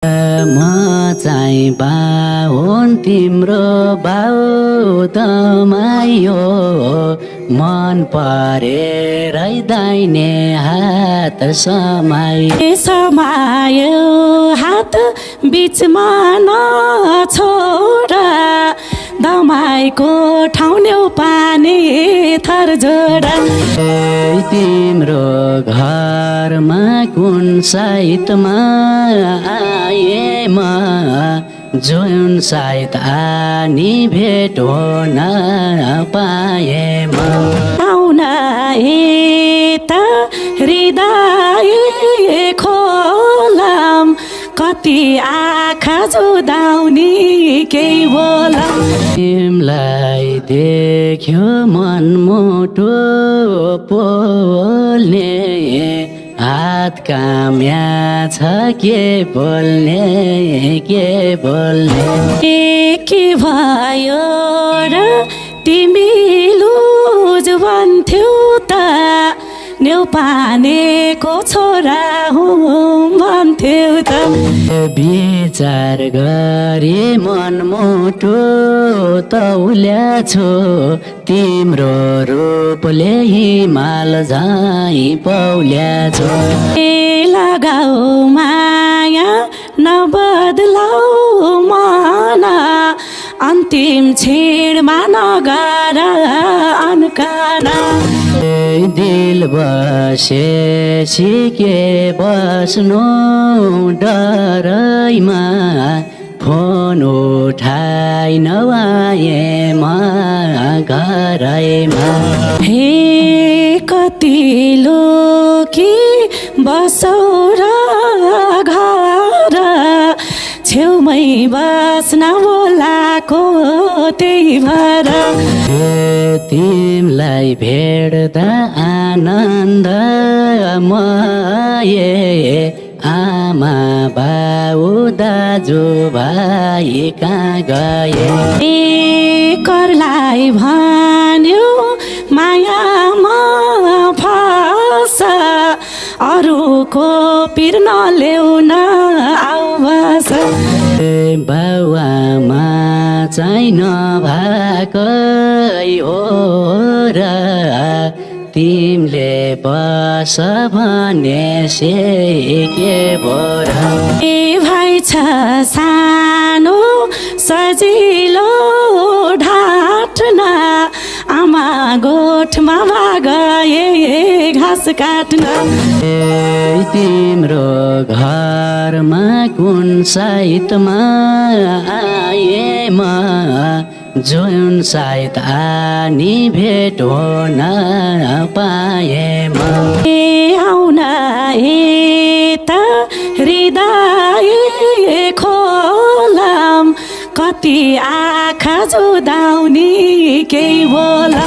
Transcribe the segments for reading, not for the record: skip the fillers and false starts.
म चाहिँ बाहुन तिम्रो बाउ दमायो मन परेरै दाहिने हात समायो हात बिचमा नछोड दमाईको ठाउँ पानी थर जोडा तिम्रो घरमा कुन साइतमा आए म जुन साइत आनी भेट हुन पाए म आउन यता हृदय खोलाम कति आँखा जुदाउने केही बोला तिमलाई देख्यो मनमुटु पोल्ने हात काम्या छ के बोल्ने के भयो र तिमी लुज भन्थ्यौ त न्यौपानेको छोरा हुँ भन्थ्यौ त विचार गरी मनमुटु तौल्या छु तिम्रो रूपले हिमाल झैँ पौल्या छु लगाऊ माया नबदलाऊ मन अन्तिम क्षणमा नगर अनकाना दिल बसे सिके बस्नु डरैमा फोन उठाइ नआएमा घरैमा हे कति लोकी बसौ र घर छेउमै बस्न बोलाको त्यही भएर तिमलाई भेट्दा आनन्द मये आमा बाउ दाजु भाइ कहाँ गए करलाई भन्यो मायामा फस अरूको पिर नल्याउन आउस बाउआमा चाहिँ नभएकै हो र तिमीले बस भने से के बोर भाइ छ सानो सजिलो ढाट्न आमा गोठमा गए घाँस काट्न तिम्रो घरमा कुन साइतमा आए म जुन साइत आनी भेट हुन पाए म आउन यता हृदय खोलाम कति आँखा जुदाउने केही बोला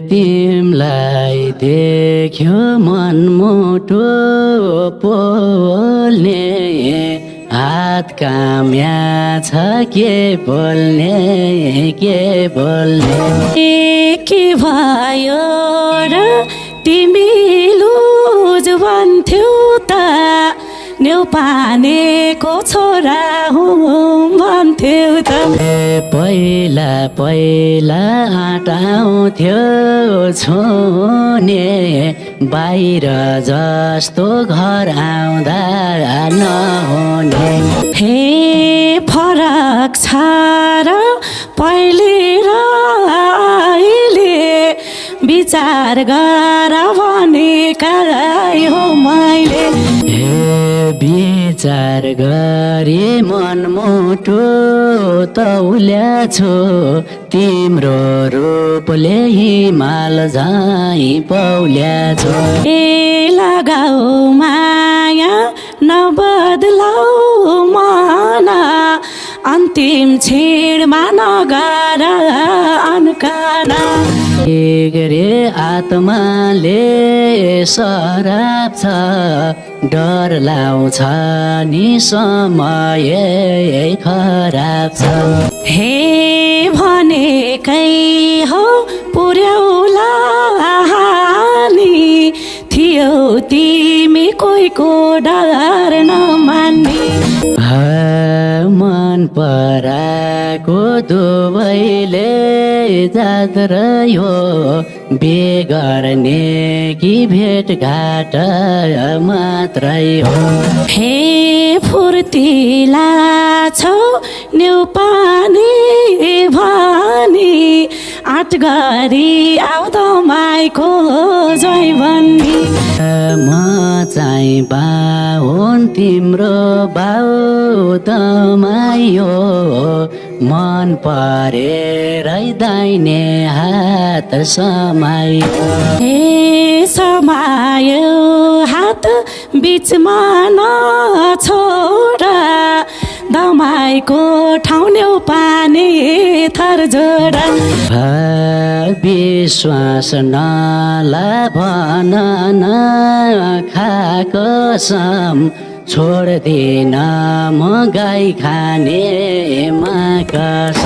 तिमलाई देख्यो मनमुटु पोल्ने हात काम्या छ के बोल्ने के भयो र तिमी लुज भन्थ्यौ त न्यौपानेको छोरा हुँ भन्थ्यौ त पहिला हटाउँथ्यो छोने बाहिर जस्तो घर आउँदा नहुने हे फरक छ र पहिले र अहिले विचार गर भनेका हो मैले विचार गरी मनमुटु तौल्या छु तिम्रो रूपले हिमाल झैँ पौल्या छु लगाऊ माया नबदलाऊ मन अन्तिम क्षणमा नगर अनकाना रे आत्माले सराप छ डर लाउँछ नि समय खराब छ हे भनेकै हो पुर्याउला हानी थियो तिमी कोहीको डर नमान्ने मन पराको दुवैले जात रह्यो बेगर्ने कि भेटघाट मात्रै हो हे फुर्तिला छौ न्युपानी भनी आट गरी आउँदो माइको जय भन्ने म चाहिँ बाहुन तिम्रो बाउ दमायो मन परेरै दाहिने हात समायो हे समायो हात बिचमा नछोड दमाईको ठाउँ पानी थर जोडा विश्वास नलाभन खाएको छोड्दिन म गाई खाने कसम